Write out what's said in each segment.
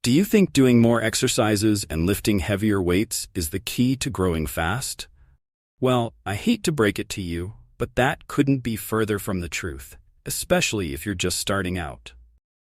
Do you think doing more exercises and lifting heavier weights is the key to growing fast? Well, I hate to break it to you, but that couldn't be further from the truth, especially if you're just starting out.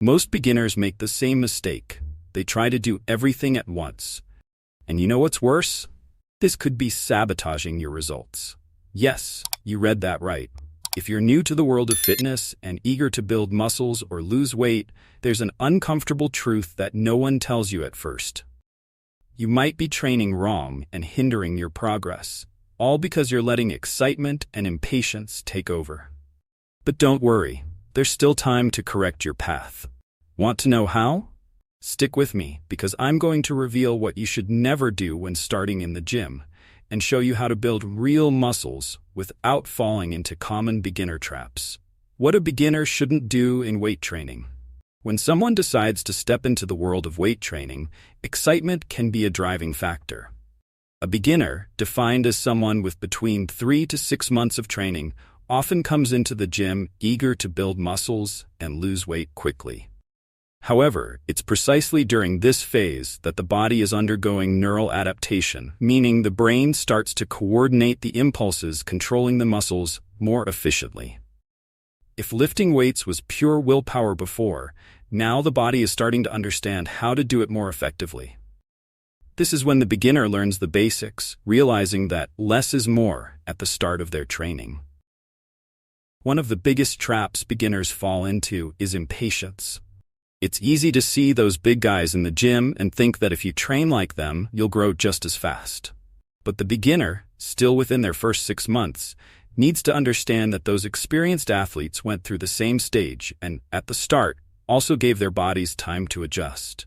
Most beginners make the same mistake. They try to do everything at once. And you know what's worse? This could be sabotaging your results. Yes, you read that right. If you're new to the world of fitness and eager to build muscles or lose weight, there's an uncomfortable truth that no one tells you at first. You might be training wrong and hindering your progress, all because you're letting excitement and impatience take over. But don't worry, there's still time to correct your path. Want to know how? Stick with me, because I'm going to reveal what you should never do when starting in the gym, and show you how to build real muscles without falling into common beginner traps. What a beginner shouldn't do in weight training. When someone decides to step into the world of weight training, excitement can be a driving factor. A beginner, defined as someone with between 3 to 6 months of training, often comes into the gym eager to build muscles and lose weight quickly. However, it's precisely during this phase that the body is undergoing neural adaptation, meaning the brain starts to coordinate the impulses controlling the muscles more efficiently. If lifting weights was pure willpower before, now the body is starting to understand how to do it more effectively. This is when the beginner learns the basics, realizing that less is more at the start of their training. One of the biggest traps beginners fall into is impatience. It's easy to see those big guys in the gym and think that if you train like them, you'll grow just as fast. But the beginner, still within their first 6 months, needs to understand that those experienced athletes went through the same stage and, at the start, also gave their bodies time to adjust.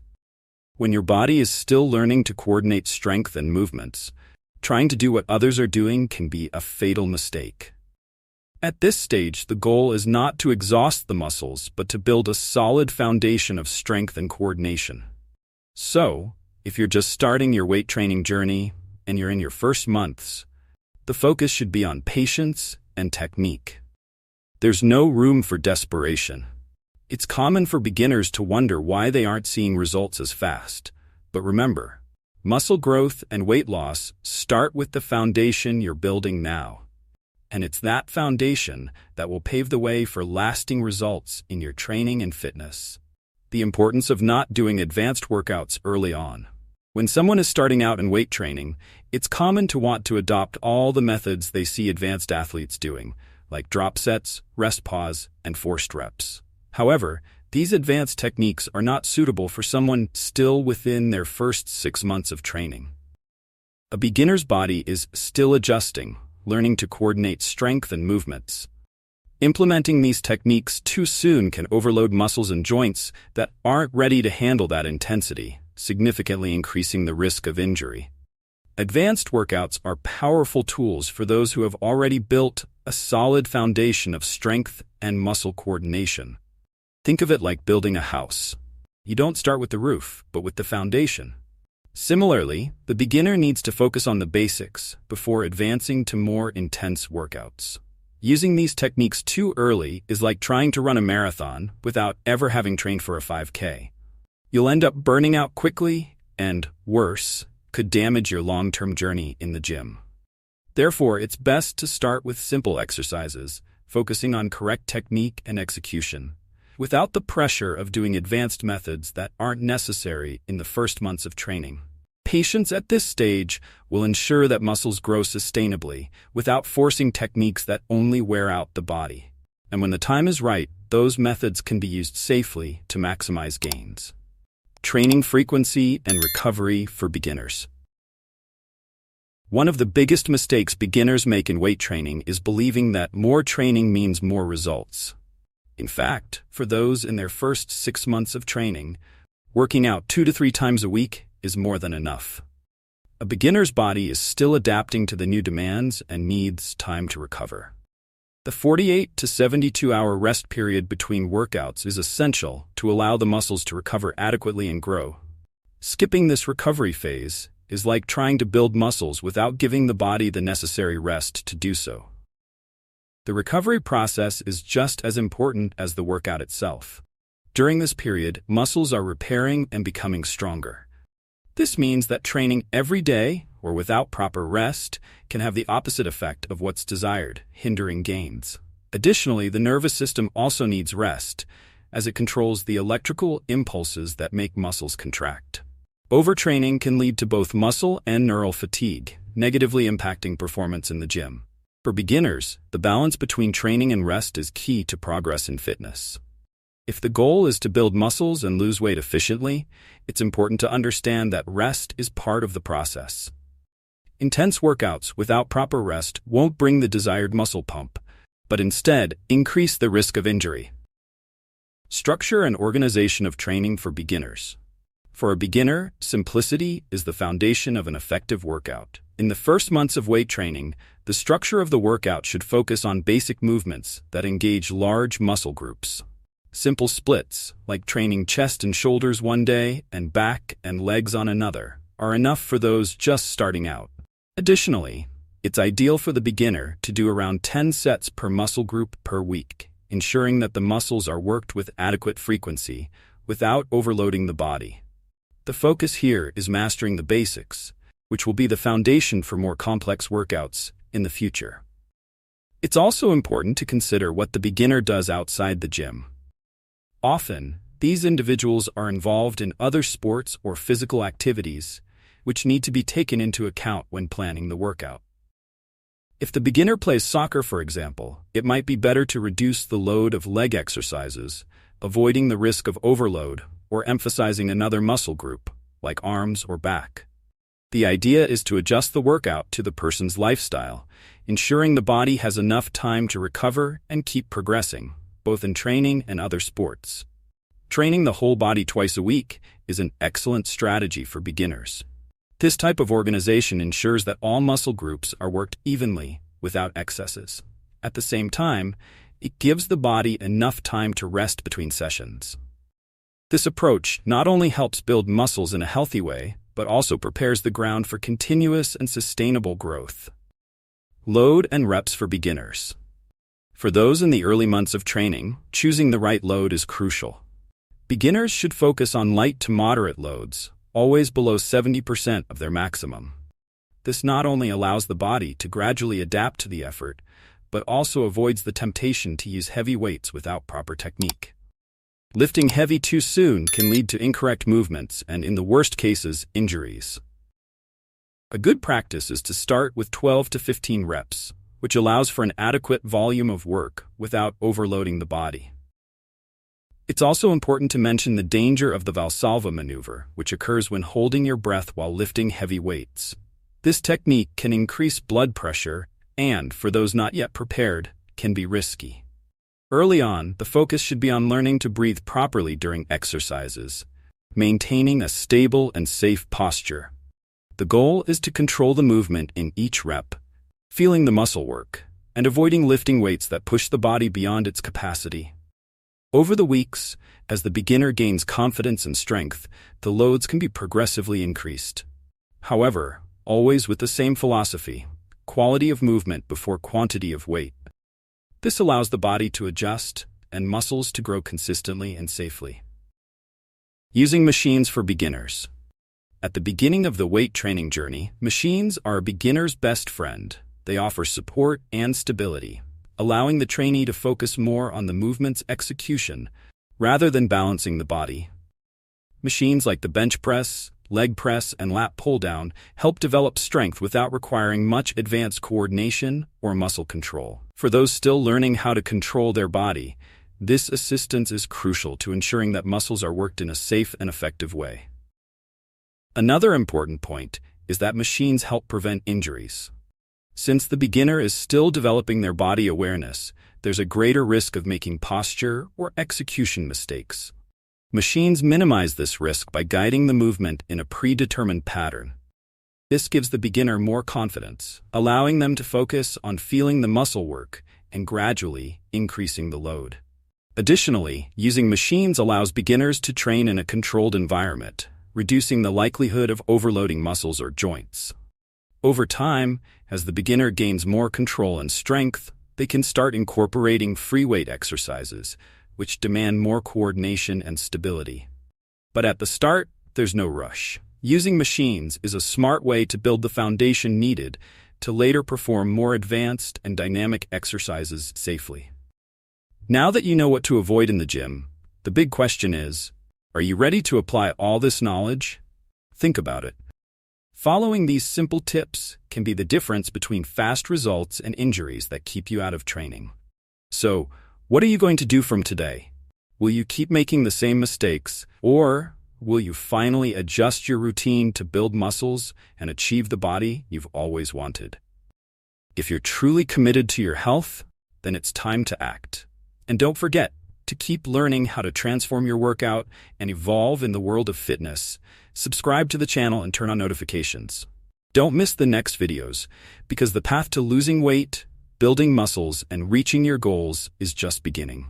When your body is still learning to coordinate strength and movements, trying to do what others are doing can be a fatal mistake. At this stage, the goal is not to exhaust the muscles, but to build a solid foundation of strength and coordination. So, if you're just starting your weight training journey and you're in your first months, the focus should be on patience and technique. There's no room for desperation. It's common for beginners to wonder why they aren't seeing results as fast. But remember, muscle growth and weight loss start with the foundation you're building now. And it's that foundation that will pave the way for lasting results in your training and fitness. The importance of not doing advanced workouts early on. When someone is starting out in weight training, it's common to want to adopt all the methods they see advanced athletes doing, like drop sets, rest pause, and forced reps. However, these advanced techniques are not suitable for someone still within their first 6 months of training. A beginner's body is still adjusting, learning to coordinate strength and movements. Implementing these techniques too soon can overload muscles and joints that aren't ready to handle that intensity, significantly increasing the risk of injury. Advanced workouts are powerful tools for those who have already built a solid foundation of strength and muscle coordination. Think of it like building a house. You don't start with the roof, but with the foundation. Similarly, the beginner needs to focus on the basics before advancing to more intense workouts. Using these techniques too early is like trying to run a marathon without ever having trained for a 5K. You'll end up burning out quickly and, worse, could damage your long-term journey in the gym. Therefore, it's best to start with simple exercises, focusing on correct technique and execution, without the pressure of doing advanced methods that aren't necessary in the first months of training. Patience at this stage will ensure that muscles grow sustainably without forcing techniques that only wear out the body. And when the time is right, those methods can be used safely to maximize gains. Training frequency and recovery for beginners. One of the biggest mistakes beginners make in weight training is believing that more training means more results. In fact, for those in their first 6 months of training, working out 2 to 3 times a week is more than enough. A beginner's body is still adapting to the new demands and needs time to recover. The 48 to 72-hour rest period between workouts is essential to allow the muscles to recover adequately and grow. Skipping this recovery phase is like trying to build muscles without giving the body the necessary rest to do so. The recovery process is just as important as the workout itself. During this period, muscles are repairing and becoming stronger. This means that training every day or without proper rest can have the opposite effect of what's desired, hindering gains. Additionally, the nervous system also needs rest, as it controls the electrical impulses that make muscles contract. Overtraining can lead to both muscle and neural fatigue, negatively impacting performance in the gym. For beginners, the balance between training and rest is key to progress in fitness. If the goal is to build muscles and lose weight efficiently, it's important to understand that rest is part of the process. Intense workouts without proper rest won't bring the desired muscle pump, but instead increase the risk of injury. Structure and organization of training for beginners. For a beginner, simplicity is the foundation of an effective workout. In the first months of weight training, the structure of the workout should focus on basic movements that engage large muscle groups. Simple splits, like training chest and shoulders one day and back and legs on another, are enough for those just starting out. Additionally, it's ideal for the beginner to do around 10 sets per muscle group per week, ensuring that the muscles are worked with adequate frequency without overloading the body. The focus here is mastering the basics, which will be the foundation for more complex workouts in the future. It's also important to consider what the beginner does outside the gym. Often, these individuals are involved in other sports or physical activities, which need to be taken into account when planning the workout. If the beginner plays soccer, for example, it might be better to reduce the load of leg exercises, avoiding the risk of overload, or emphasizing another muscle group, like arms or back. The idea is to adjust the workout to the person's lifestyle, ensuring the body has enough time to recover and keep progressing, both in training and other sports. Training the whole body twice a week is an excellent strategy for beginners. This type of organization ensures that all muscle groups are worked evenly without excesses. At the same time, it gives the body enough time to rest between sessions. This approach not only helps build muscles in a healthy way, but also prepares the ground for continuous and sustainable growth. Load and reps for beginners. For those in the early months of training, choosing the right load is crucial. Beginners should focus on light to moderate loads, always below 70% of their maximum. This not only allows the body to gradually adapt to the effort, but also avoids the temptation to use heavy weights without proper technique. Lifting heavy too soon can lead to incorrect movements and, in the worst cases, injuries. A good practice is to start with 12 to 15 reps, which allows for an adequate volume of work without overloading the body. It's also important to mention the danger of the Valsalva maneuver, which occurs when holding your breath while lifting heavy weights. This technique can increase blood pressure and, for those not yet prepared, can be risky. Early on, the focus should be on learning to breathe properly during exercises, maintaining a stable and safe posture. The goal is to control the movement in each rep, feeling the muscle work, and avoiding lifting weights that push the body beyond its capacity. Over the weeks, as the beginner gains confidence and strength, the loads can be progressively increased. However, always with the same philosophy: quality of movement before quantity of weight. This allows the body to adjust and muscles to grow consistently and safely. Using machines for beginners. At the beginning of the weight training journey, machines are a beginner's best friend. They offer support and stability, allowing the trainee to focus more on the movement's execution rather than balancing the body. Machines like the bench press, leg press, and lat pull-down help develop strength without requiring much advanced coordination or muscle control. For those still learning how to control their body, this assistance is crucial to ensuring that muscles are worked in a safe and effective way. Another important point is that machines help prevent injuries. Since the beginner is still developing their body awareness, there's a greater risk of making posture or execution mistakes. Machines minimize this risk by guiding the movement in a predetermined pattern. This gives the beginner more confidence, allowing them to focus on feeling the muscle work and gradually increasing the load. Additionally, using machines allows beginners to train in a controlled environment, reducing the likelihood of overloading muscles or joints. Over time, as the beginner gains more control and strength, they can start incorporating free weight exercises, which demand more coordination and stability. But at the start, there's no rush. Using machines is a smart way to build the foundation needed to later perform more advanced and dynamic exercises safely. Now that you know what to avoid in the gym, the big question is, are you ready to apply all this knowledge? Think about it. Following these simple tips can be the difference between fast results and injuries that keep you out of training. So, what are you going to do from today? Will you keep making the same mistakes, or will you finally adjust your routine to build muscles and achieve the body you've always wanted? If you're truly committed to your health, then it's time to act. And don't forget to keep learning how to transform your workout and evolve in the world of fitness. Subscribe to the channel and turn on notifications. Don't miss the next videos, because the path to losing weight, building muscles, and reaching your goals is just beginning.